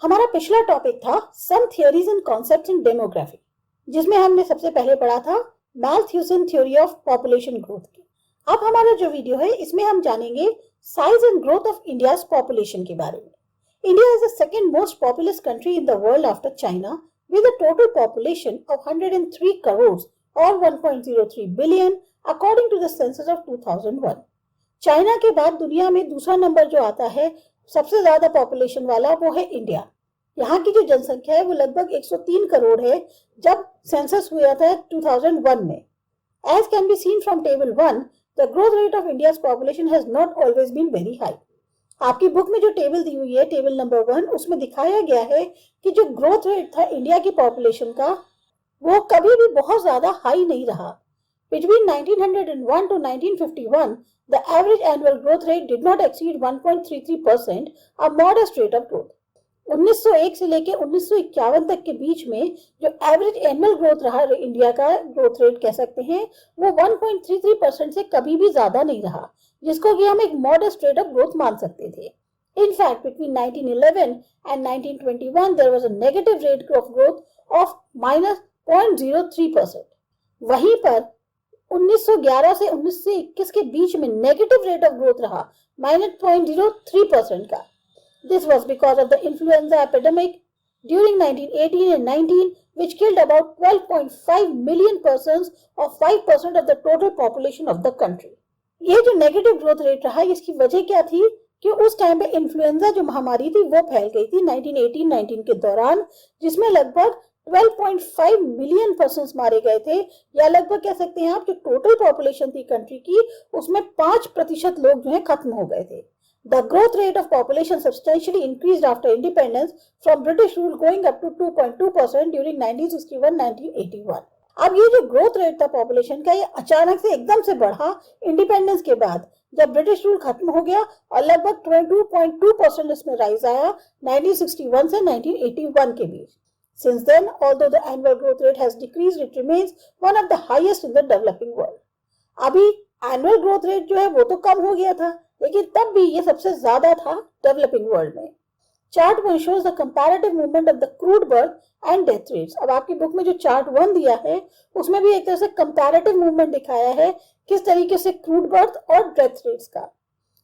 हमारा पिछला टॉपिक था some theories and concepts in demography, जिसमें हमने सबसे पहले पढ़ा था Malthusian theory of population growth की। अब हमारा जो वीडियो है इसमें हम जानेंगे size and growth of India's population के बारे में। India is the second most populous country in the world after China with a total population of 103 crores or 1.03 billion according to the census of 2001। China के बाद दुनिया में दूसरा number जो आता है सबसे ज्यादा पॉपुलेशन वाला वो है इंडिया। यहाँ की जो जनसंख्या है वो लगभग 103 करोड़ है जब सेंसस हुआ था 2001 में। As can be seen from table 1, the growth rate of India's population has not always been very high। आपकी बुक में जो टेबल दी हुई है टेबल नंबर 1, उसमें दिखाया गया है कि जो ग्रोथ रेट था इंडिया की पॉपुलेशन का वो कभी भी बहुत ज्यादा हाई नहीं रहा। Between 1901 to 1951, the average annual growth rate did not exceed 1.33%, a modest rate of growth। 1901 से लेके 1951 तक के बीच में जो एवरेज एनुअल ग्रोथ रहा इंडिया का ग्रोथ रेट कह सकते हैं वो 1.33% से कभी भी ज्यादा नहीं रहा, जिसको कि हम एक मॉडेस्ट रेट ऑफ ग्रोथ मान सकते थे। In fact, between 1911 and 1921, there was a negative rate of growth of minus 0.03%। वहीं पर 1911 से 1921 के बीच में नेगेटिव रेट ऑफ ग्रोथ रहा माइनस 0.03% का। This was because of the influenza epidemic during 1918 and 19, which killed about 12.5 million persons or 5% of the total population of the country। ये जो negative growth rate रहा इसकी वजह क्या थी कि उस टाइम पे इन्फ्लुएंजा जो महामारी थी वो फैल गई थी 1918-19 के दौरान, जिसमें लगभग 12.5 मिलियन पर्सन्स मारे गए थे, या लगभग कह सकते हैं आप जो टोटल पॉपुलेशन थी कंट्री की उसमें 5% लोग जो है खत्म हो गए थे। The growth rate of population substantially increased after independence from British rule, going up to 2.2% during 1961-1981। अब ये जो ग्रोथ रेट था पॉपुलेशन का ये अचानक से एकदम से बढ़ा इंडिपेंडेंस के बाद, जब ब्रिटिश रूल खत्म हो गया और लगभग 22.2% इसमें राइज आया 1961 से 1981 के बीच। Since then, although the annual growth rate has decreased, it remains one of the highest in the developing world। अभी एनुअल ग्रोथ रेट जो है वो तो कम हो गया था, लेकिन तब भी ये सबसे ज्यादा था डेवलपिंग वर्ल्ड में। Chart 1 shows the comparative movement of the crude birth and death rates। अब आपकी बुक में जो चार्ट 1 दिया है उसमें भी एक तरह से कंपैरेटिव मूवमेंट दिखाया है किस तरीके से क्रूड बर्थ और डेथ रेट्स का।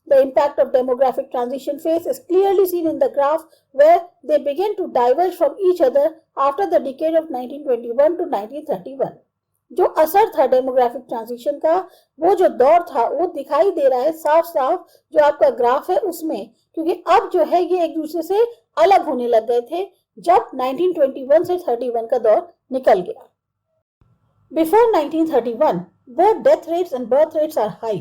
The impact of demographic transition phase is clearly seen in the graph where they begin to diverge from each other after the decade of 1921 to 1931। जो असर था डेमोग्राफिक ट्रांजिशन का वो जो दौर था वो दिखाई दे रहा है साफ साफ जो आपका ग्राफ है उसमें, क्योंकि अब जो है ये एक दूसरे से अलग होने लग गए थे जब 1921 से 31 का दौर निकल गया। Before 1931, both death rates and birth rates are high,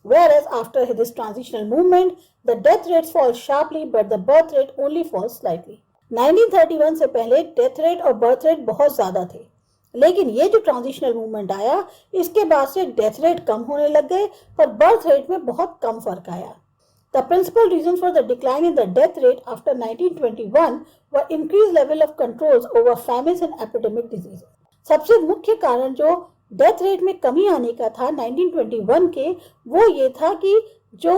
whereas after this transitional movement, the death rates fall sharply but the birth rate only falls slightly। 1931 से पहले डेथ रेट और बर्थ रेट बहुत ज्यादा थे, लेकिन ये जो ट्रांजिशनल मूवमेंट आया इसके बाद से डेथ रेट कम होने लग गए पर बर्थ रेट में बहुत कम फर्क आया। The principal reasons for the decline in the death rate after 1921 were increased level of controls over famines and epidemic diseases। सबसे मुख्य कारण जो डेथ रेट में कमी आने का था 1921 के वो ये था कि जो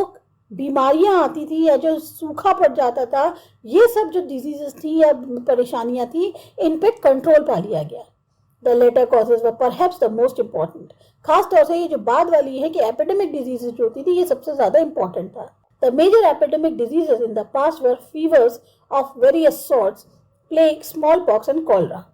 बीमारियां आती थी या जो सूखा पड़ जाता था ये सब जो डिजीजेस थी या परेशानियां थी इन पे कंट्रोल पा लिया गया। The later causes were perhaps the most important। खास तौर से ये जो बाद वाली है कि एपिडेमिक डिजीजेस जो होती थी ये सबसे ज्यादा इंपॉर्टेंट था। The major epidemic diseases in the past were fevers of various sorts, plague, smallpox and cholera।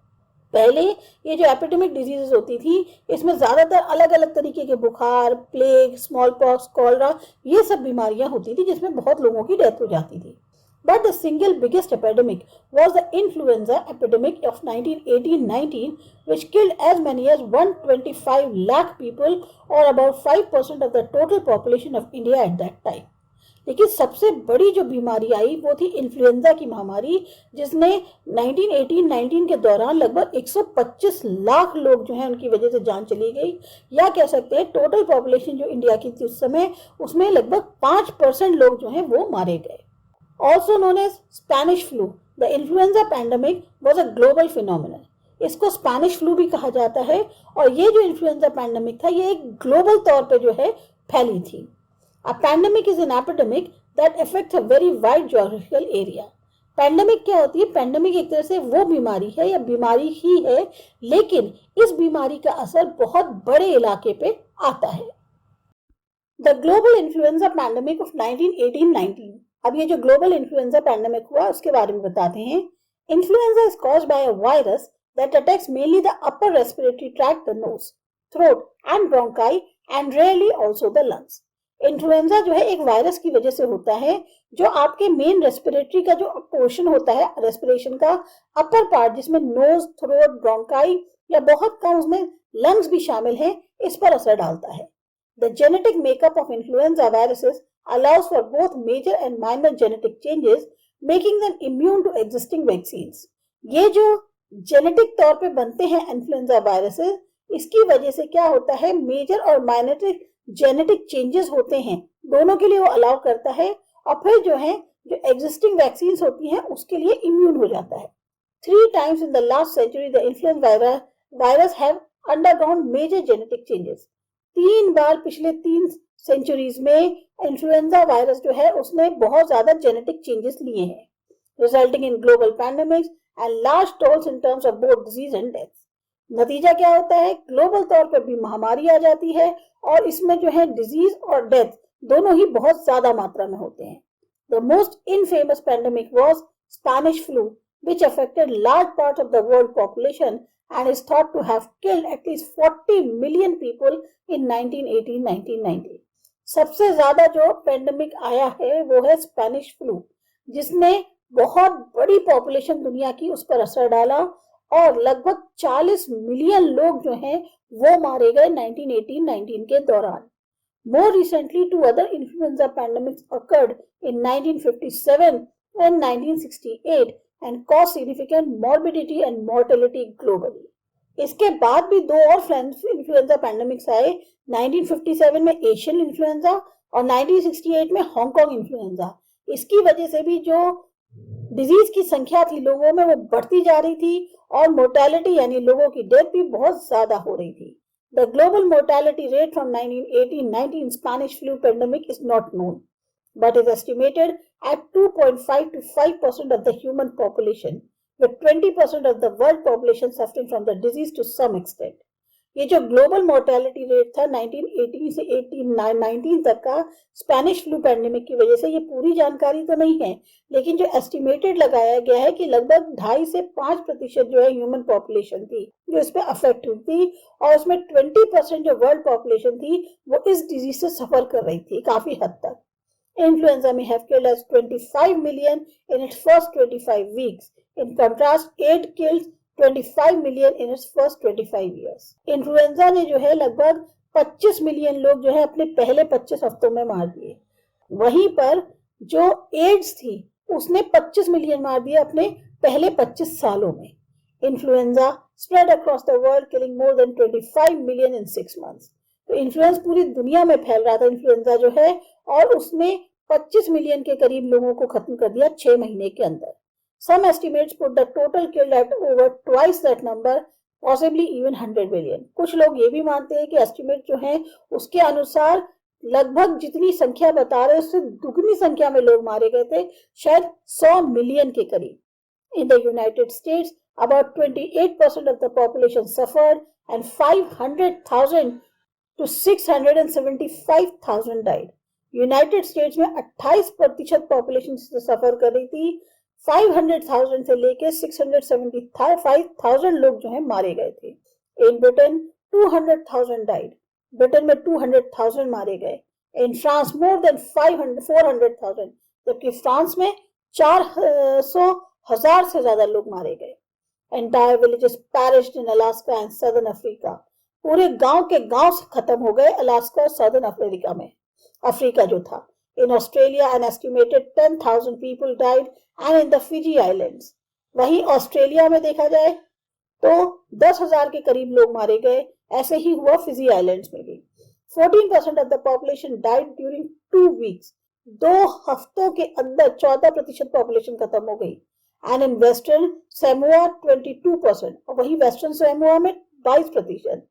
पहले ये जो एपिडेमिक डिजीजेस होती थी इसमें ज्यादातर अलग अलग तरीके के बुखार, प्लेग, स्मॉलपॉक्स, कॉलरा ये सब बीमारियां होती थी जिसमें बहुत लोगों की डेथ हो जाती थी। But the single biggest epidemic was the influenza epidemic of 1918-19, which killed as many as 125 lakh people or about 5% of the total population of India at that time। लेकिन सबसे बड़ी जो बीमारी आई वो थी इन्फ्लुएंजा की महामारी, जिसने 1918-19 के दौरान लगभग 125 लाख लोग जो हैं उनकी वजह से जान चली गई, या कह सकते हैं टोटल पॉपुलेशन जो इंडिया की थी उस समय उसमें लगभग 5% लोग जो हैं वो मारे गए। Also known as Spanish flu, the influenza pandemic was a global phenomenon। इसको स्पेनिश फ्लू भी कहा जाता है और ये जो इन्फ्लुएंजा पैंडेमिक था ये एक ग्लोबल तौर पे जो है फैली थी। A pandemic is an epidemic that affects a very wide geographical area। Pandemic क्या होती है? पैंडेमिक एक तरह से वो बीमारी है या बीमारी ही है, लेकिन इस बीमारी का असर बहुत बड़े इलाके पे आता है। The global influenza pandemic of 1918-19। अब ये जो ग्लोबल इन्फ्लुएंजा पैंडेमिक हुआ उसके बारे में बताते हैं। Influenza is caused by a virus that attacks mainly the upper respiratory tract, the nose, throat and bronchi and rarely also the lungs. Influenza जो है एक वायरस की वजह से होता है जो आपके मेन रेस्पिरेटरी का जो पोर्शन होता है, रेस्पिरेशन का अपर पार्ट, जिसमें नोज, थ्रोट, ब्रोंकाई या बहुत कम उसमें लंग्स भी शामिल हैं, इस पर असर डालता है। The genetic makeup of influenza viruses allows for both major and minor genetic changes, making them immune to existing vaccines. ये जो जेनेटिक तौर पे बनते हैं इन्फ्लुएंजा वायरसेस, इसकी वजह से क्या होता है, मेजर और माइनर जेनेटिक चेंजेस होते हैं, दोनों के लिए वो अलाउ करता है, और फिर जो है जो एग्जिस्टिंग वैक्सीन होती हैं उसके लिए इम्यून हो जाता है। 3 times in the last century the influenza virus have undergone major genetic changes. 3 बार पिछले 3 सेंचुरीज में इन्फ्लुएंजा वायरस जो है उसने बहुत ज्यादा जेनेटिक चेंजेस लिए हैं, resulting in global pandemics and large tolls in terms of both disease and death. नतीजा क्या होता है? ग्लोबल तौर पर भी महामारी आ जाती है और इसमें जो है डिजीज और डेथ दोनों ही बहुत ज्यादा मात्रा में होते हैं। The most infamous pandemic was Spanish flu, which affected large parts of the world population and is thought to have killed at least 40 million people in 1918-1919। सबसे ज्यादा जो पेंडेमिक आया है वो है स्पेनिश फ्लू, जिसने बहुत बड़ी पॉपुलेशन दुनिया की उस पर असर डाला और लगभग 40 मिलियन लोग जो हैं वो मारे गए 1918-19 के दौरान। More recently, 2 other influenza pandemics occurred in 1957 and 1968 and caused significant morbidity and mortality globally. इसके बाद भी 2 और इन्फ्लुएंजा पैंडेमिक्स आए, 1957 में एशियन इन्फ्लुएंजा और 1968 में हांगकांग इन्फ्लुएंजा। इसकी वजह से भी जो डिजीज की संख्या थी लोगों में वो बढ़ती जा रही थी और मोर्टेलिटी यानी लोगों की डेथ भी बहुत ज्यादा हो रही थी। The global mortality rate from 1918-19 Spanish flu pandemic is not known, but is estimated at 2.5 to 5% of the human population, with 20% of the world population suffering from the disease to some extent. ये जो global mortality rate था 1918 से 19 तक का Spanish flu pandemic की वजह से, ये पूरी जानकारी तो नहीं है, लेकिन जो एस्टिमेटेड लगाया गया है कि लगभग 2.5 से 5% जो है ह्यूमन पॉपुलेशन थी जो इस पे अफेक्ट हुई थी, और उसमें 20% जो वर्ल्ड पॉपुलेशन थी वो इस डिजीज से सफर कर रही थी काफी हद तक। Influenza may have killed as 25 million in its first 25 weeks. In contrast, AIDS killed 25 million in its first 25 years. Influenza ने जो है लगभग 25 मिलियन लोग जो है अपने पहले 25 हफ्तों में मार दिए। वहीं पर जो एड्स थी उसने 25 मिलियन मार दिए अपने पहले 25 सालों में। Influenza spread across the world killing more than 25 million in 6 months. तो इन्फ्लुएंजा पूरी दुनिया में फैल रहा था इन्फ्लुएंजा जो है, और उसने 25 मिलियन के करीब लोगों को खत्म कर दिया 6 महीने के अंदर। Some estimates put the total killed at over twice that number, possibly even 100 million. कुछ लोग ये भी मानते हैं कि एस्टिमेट जो है उसके अनुसार लगभग जितनी संख्या बता रहे उससे दुगनी संख्या में लोग मारे गए थे, शायद 100 मिलियन के करीब। In the United States, about 28% of the population suffered and 500,000 to 675,000 died. United states में 28% पॉपुलेशन से सफर कर रही थी, 500,000 से लेके 675,000 लोग जो है मारे गए थे। इन ब्रिटेन 200,000 डाइड, ब्रिटेन में 200,000 मारे गए। इन फ्रांस मोर देन 400,000, जबकि फ्रांस में 400,000 से ज्यादा लोग मारे गए। Entire villages perished in Alaska and southern Africa, पूरे गांव के गांव खत्म हो गए अलास्का और सदर्न अफ्रीका में, अफ्रीका जो था। In Australia, an estimated 10,000 people died, and in the Fiji Islands. वहीं ऑस्ट्रेलिया में देखा जाए तो 10,000 के करीब लोग मारे गए। ऐसे ही हुआ फिजी आइलैंड्स में भी। 14% of the population died during 2 weeks. 2 हफ्तों के अंदर 14% पॉपुलेशन खत्म हो गई। And in Western Samoa 22%, और वहीं वेस्टर्न सैमोआ में 22%.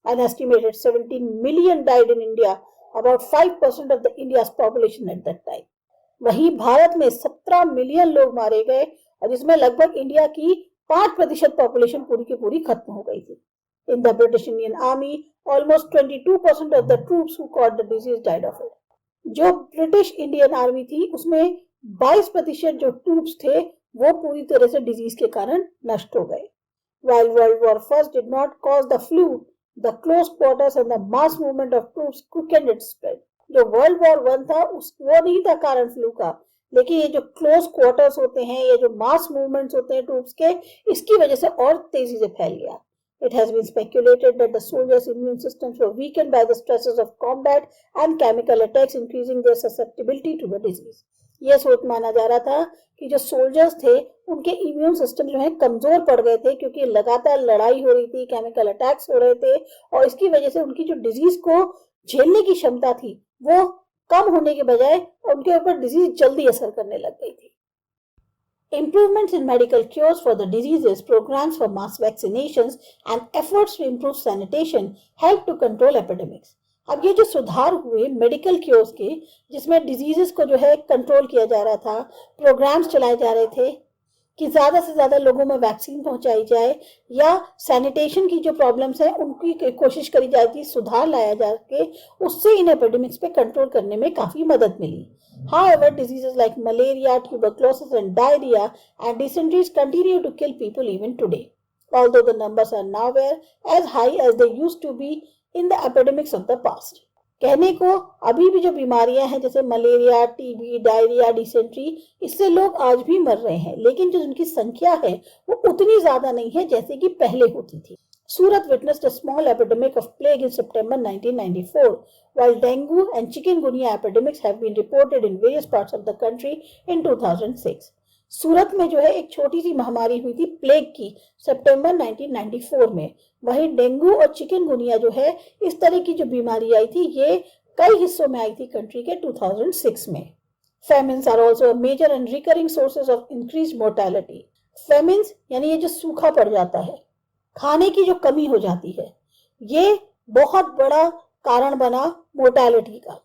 An estimated 17 million died in India, about 5% of the India's population at that time. वहीं भारत में 17 मिलियन लोग मारे गए और जिसमें लगभग इंडिया की 5% पॉपुलेशन पूरी की पूरी खत्म हो गई थी। In the British Indian army almost 22% of the troops who caught the disease died of it. जो ब्रिटिश इंडियन आर्मी थी उसमें 22% जो ट्रूप्स थे वो पूरी तरह से डिजीज के कारण नष्ट हो गए। While World War I did not cause the flu, the close quarters and the mass movement of troops quickened its spread. जो वर्ल्ड वॉर 1 था वो नहीं था कारण फ्लू का, लेकिन ये जो क्लोज क्वार्टर्स होते हैं, ये जो मास मूवमेंट्स होते हैं ट्रूप्स के, इसकी वजह से और तेजी से फैल गया। It has been speculated that the soldiers' immune systems were weakened by the stresses of combat and chemical attacks, increasing their susceptibility to the disease. यह सोच माना जा रहा था कि जो सोल्जर्स थे उनके इम्यून सिस्टम जो है कमजोर पड़ गए थे क्योंकि लगातार लड़ाई हो रही थी, केमिकल अटैक्स हो रहे थे और इसकी वजह से उनकी जो डिजीज को झेलने की क्षमता थी वो कम होने के बजाय उनके ऊपर डिजीज जल्दी असर करने लग गई थी। Improvements in medical cures for the diseases, programs for mass vaccinations, and efforts to improve sanitation help to control epidemics. अब ये जो सुधार हुए मेडिकल क्योर्स के, जिसमें डिजीजेस को जो है कंट्रोल किया जा रहा था, प्रोग्राम्स चलाए जा रहे थे कि ज़्यादा से ज़्यादा लोगों में वैक्सीन पहुंचाई जाए या सैनिटेशन की जो प्रॉब्लम्स हैं उनकी कोशिश करी जाती, सुधार लाया जाके उससे इन एपिडेमिक्स पे कंट्रोल करने में काफ़ी मदद मिली। However, diseases like malaria, tuberculosis, and diarrhea and dysentery continue to kill people even today, although the numbers are nowhere as high as they used to be in the epidemics of the past. कहने को अभी भी जो बीमारियां हैं जैसे malaria, TB, diarrhoea, dysentery, इससे लोग आज भी मर रहे हैं, लेकिन जो उनकी संख्या है वो उतनी ज्यादा नहीं है जैसे कि पहले होती थी। Surat witnessed a small epidemic of plague in September 1994, while dengue and chikungunya epidemics have been reported in various parts of the country in 2006. सूरत में जो है एक छोटी सी महामारी हुई थी प्लेग की सितंबर 1994 में। वहीं डेंगू और चिकनगुनिया जो है इस तरह की जो बीमारी आई थी ये कई हिस्सों में आई थी कंट्री के 2006 में। Famines are also a major and recurring sources of increased mortality. Famines यानी ये जो सूखा पड़ जाता है, खाने की जो कमी हो जाती है, ये बहुत बड़ा कारण बना मोर्टेलिटी का।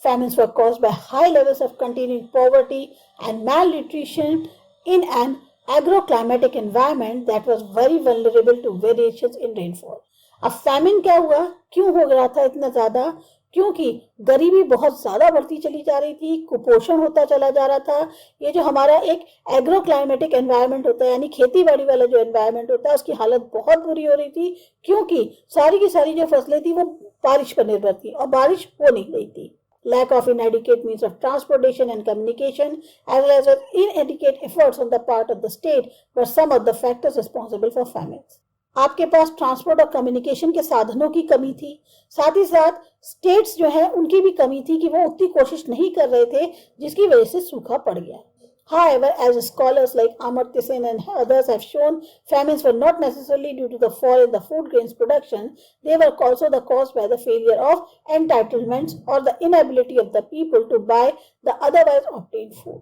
Famines were caused by high levels of continuing poverty and malnutrition in an agroclimatic environment that was very vulnerable to variations in rainfall. अब famine क्या हुआ, क्यों हो रहा था इतना ज़्यादा? क्योंकि गरीबी बहुत ज़्यादा बढ़ती चली जा रही थी, कुपोषण होता चला जा रहा था। ये जो हमारा एक एग्रोक्लाइमेटिक एनवायरनमेंट होता है यानी खेती बाड़ी वाला जो एनवायरनमेंट होता है उसकी हालत बहुत बुरी हो रही थी क्योंकि सारी की सारी जो फसलें थी वो बारिश पर निर्भर थी और बारिश हो नहीं रही थी। Lack of inadequate means of transportation and communication as well as inadequate efforts on the part of the state were some of the factors responsible for famines. आपके पास ट्रांसपोर्ट और कम्युनिकेशन के साधनों की कमी थी, साथ ही साथ स्टेट्स जो है उनकी भी कमी थी कि वो उतनी कोशिश नहीं कर रहे थे जिसकी वजह से सूखा पड़ गया। However, as scholars like Amartya Sen and others have shown, famines were not necessarily due to the fall in the food grains production. They were also caused by the failure of entitlements or the inability of the people to buy the otherwise obtained food.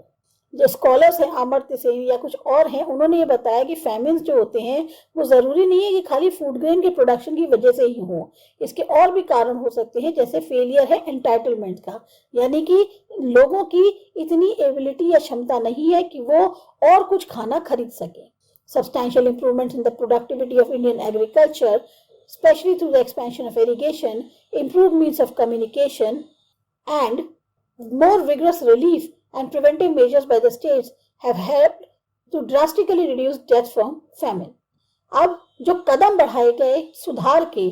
जो scholars हैं अमर्त्य सेन या कुछ और हैं उन्होंने ये बताया कि फैमिन्स जो होते हैं वो ज़रूरी नहीं है कि खाली फूड ग्रेन के प्रोडक्शन की वजह से ही हो, इसके और भी कारण हो सकते हैं जैसे फेलियर है एंटाइटलमेंट का, यानी कि लोगों की इतनी एबिलिटी या क्षमता नहीं है कि वो और कुछ खाना खरीद सके। Substantial improvements in the productivity of Indian agriculture especially through the expansion of irrigation, improved means of communication and more vigorous relief and preventive measures by the states have helped to drastically reduce deaths from famine. अब जो कदम बढ़ाए गए सुधार के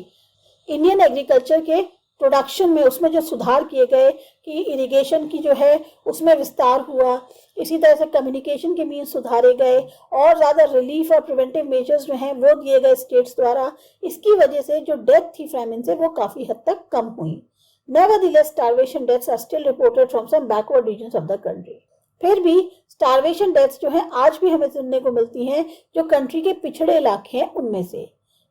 Indian agriculture के production में, उसमें जो सुधार किए गए कि इरिगेशन की जो है उसमें विस्तार हुआ, इसी तरह से कम्युनिकेशन के मीन्स सुधारे गए और ज़्यादा रिलीफ और प्रिवेंटिव मेजर्स जो हैं वो दिए गए स्टेट्स द्वारा, इसकी वजह से जो डेथ थी फैमिन से वो काफ़ी हद तक कम हुई। Nevertheless, starvation deaths are still reported from some backward regions of the country. फिर भी starvation deaths जो हैं आज भी हमें सुनने को मिलती हैं जो कंट्री के पिछड़े इलाके हैं उनमें से।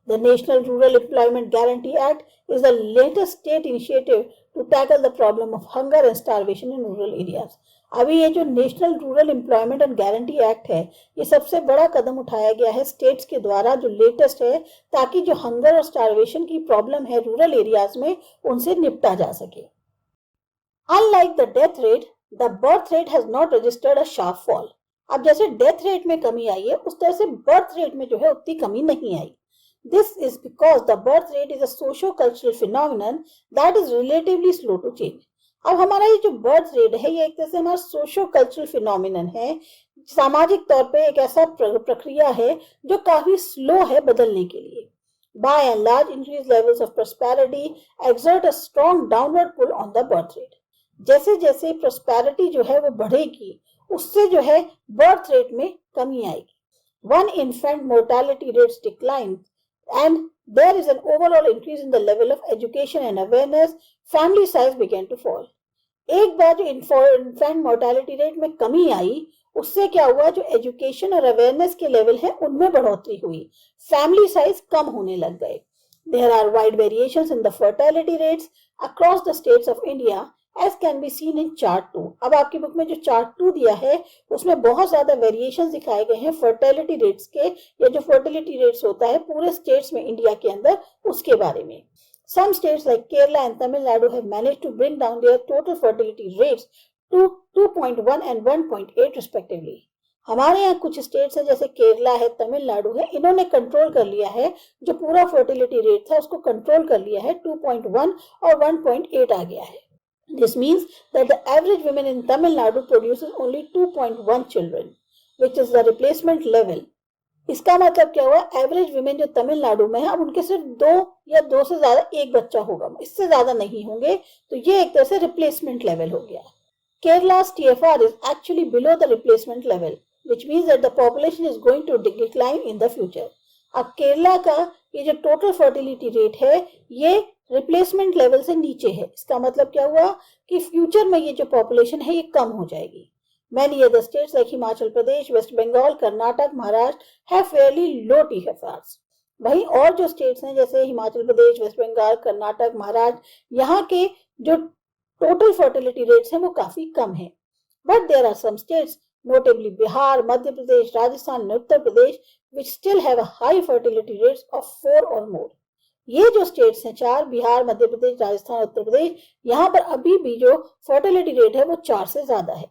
The National Rural Employment Guarantee Act is the latest state initiative to tackle the problem of hunger and starvation in rural areas. अभी ये जो national rural employment and guarantee act है ये सबसे बड़ा कदम उठाया गया है स्टेट्स के द्वारा, जो लेटेस्ट है, ताकि जो हंगर और स्टारवेशन की प्रॉब्लम है रूरल एरियाज में उनसे निपटा जा सके। Unlike the death rate, the birth rate has not registered a sharp fall. अब जैसे डेथ रेट में कमी आई है उस तरह से बर्थ रेट में जो है उतनी कमी नहीं आई। This is because the birth rate is a socio-cultural phenomenon that is relatively slow to change. अब हमारा ये जो बर्थ रेट है ये एक तरह से हमारा सोशो कल्चरल फिनोमिनन है, सामाजिक तौर पे एक ऐसा प्रक्रिया है जो काफी स्लो है बदलने के लिए। By and large, increased levels of prosperity exert a strong downward pull on the birth rate. जैसे जैसे prosperity जो है वो बढ़ेगी उससे जो है बर्थ रेट में कमी आएगी। One infant mortality rates decline and there is an overall increase in the level of education and awareness, family size began to fall. एक बार जो infant mortality rate में कमी आई उससे क्या हुआ, जो एजुकेशन और अवेयरनेस के लेवल है उनमें बढ़ोतरी हुई, फैमिली साइज कम होने लग गए। There are wide variations in the fertility rates across the states of India as can be seen in chart 2। अब आपकी बुक में जो चार्ट 2 दिया है उसमें बहुत ज्यादा वेरिएशंस दिखाए गए हैं फर्टिलिटी रेट्स के, या जो फर्टिलिटी रेट्स होता है पूरे स्टेट्स में इंडिया के अंदर उसके बारे में। Some states like Kerala and Tamil Nadu have managed to bring down their total fertility rates to 2.1 and 1.8 respectively। हमारे यहाँ कुछ स्टेट्स हैं जैसे केरला है, तमिलनाडु है, इन्होंने कंट्रोल कर लिया है, जो पूरा फर्टिलिटी रेट था उसको कंट्रोल कर लिया है, 2.1 और 1.8 आ गया है। This means that the average woman in Tamil Nadu produces only 2.1 children, which is the replacement level। इसका मतलब क्या हुआ, एवरेज विमेन जो तमिलनाडु में है अब उनके सिर्फ 2 या 2 से ज्यादा एक बच्चा होगा, इससे ज्यादा नहीं होंगे, तो ये एक तरह से रिप्लेसमेंट लेवल हो गया। Kerala's TFR is actually below the replacement level, which means that the population is going to decline in the future। अब केरला का ये जो टोटल फर्टिलिटी रेट है ये रिप्लेसमेंट लेवल से नीचे है। इसका मतलब क्या हुआ कि फ्यूचर में ये जो पॉपुलेशन है ये कम हो जाएगी। Many other states like Himachal Pradesh, West Bengal, Karnataka, Maharashtra have fairly low TFRs। वहीं और जो स्टेट्स हैं जैसे हिमाचल प्रदेश, वेस्ट बंगाल, कर्नाटक, महाराष्ट्र, यहाँ के जो टोटल फर्टिलिटी रेट्स हैं वो काफी कम है। But there are some states notably Bihar, Madhya Pradesh, Rajasthan and Uttar Pradesh which still have a high fertility rates of 4 or more। ये जो स्टेट्स हैं 4, बिहार, मध्य प्रदेश, राजस्थान, उत्तर प्रदेश, यहाँ पर अभी भी जो फर्टिलिटी रेट है वो 4 से ज्यादा है।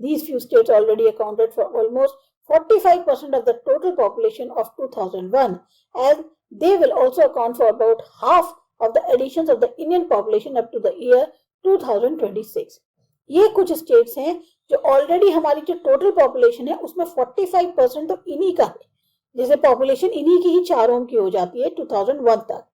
These few states already accounted for almost 45% of the total population of 2001 and they will also account for about half of the additions of the Indian population up to the year 2026। ये कुछ states हैं जो already हमारी जो total population है उसमें 45% तो इन्हीं का है, जैसे पॉपुलेशन इन्हीं की ही 4 की हो जाती है 2001 तक,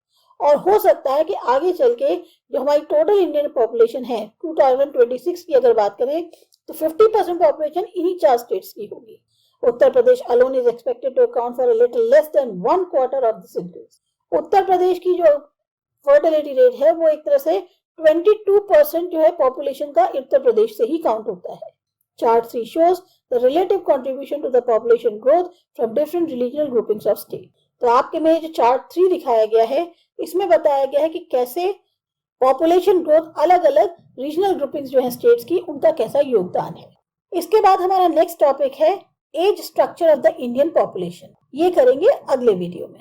और हो सकता है कि आगे चल के जो हमारी टोटल इंडियन पॉपुलेशन है 2026 की अगर बात करें तो 50% पॉपुलेशन इन्हीं 4 स्टेट्स की होगी। Uttar Pradesh alone is expected to account for a little less than 1/4 of this increase. Uttar Pradesh की जो फर्टिलिटी रेट है वो एक तरह से 22% जो है पॉपुलेशन का उत्तर प्रदेश से ही काउंट होता है। Chart 3 shows the relative contribution to the population growth from different regional groupings of state। तो आपके में जो चार्ट 3 दिखाया गया है इसमें बताया गया है कि कैसे पॉपुलेशन ग्रोथ अलग अलग रीजनल ग्रुपिंग्स जो है स्टेट्स की उनका कैसा योगदान है। इसके बाद हमारा नेक्स्ट टॉपिक है age structure of the Indian population. ये करेंगे अगले वीडियो में।